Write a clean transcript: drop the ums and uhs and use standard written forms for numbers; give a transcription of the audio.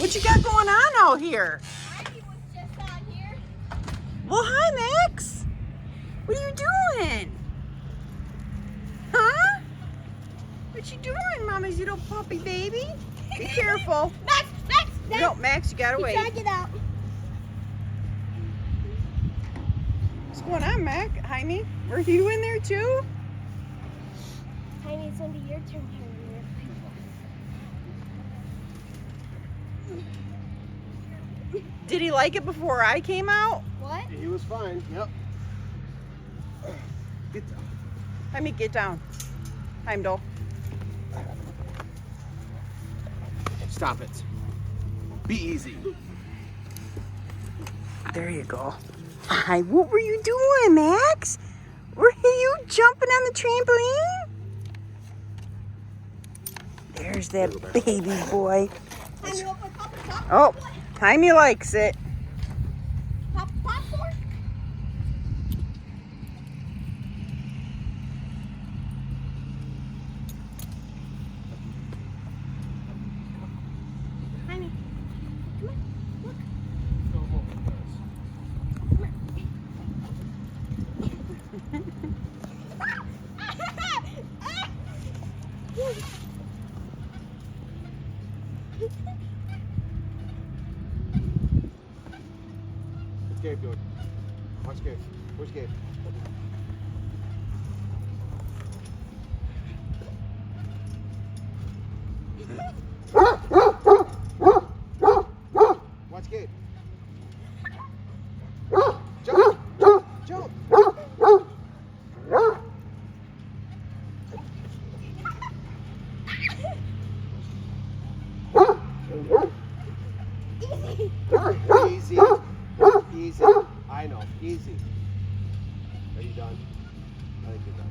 What you got going on out here? Ivy was just on here. Well, hi, Max. What are you doing? Huh? What you doing, Mama's little puppy baby? Be careful. Max, Max, Max. No, Max, you gotta He's wait. trying to get out. What's going on, Mac? Jaime, were you in there too? Tiny, it's gonna be your turn here. Did he like it before I came out? What? He was fine. Yep. Get down. Jaime, get down. Heimdall. Stop it. Be easy. There you go. Hi, what were you doing, Max? Were you jumping on the trampoline? There's that baby boy. Tiny, open popcorn. Oh, Jaime likes it. Popcorn. Tiny, come on, look. What's Gabe doing? Watch Gabe. Where's Gabe? Watch Gabe. Jump! Jump! Easy. Easy. I know. Easy. Are you done? I think you're done.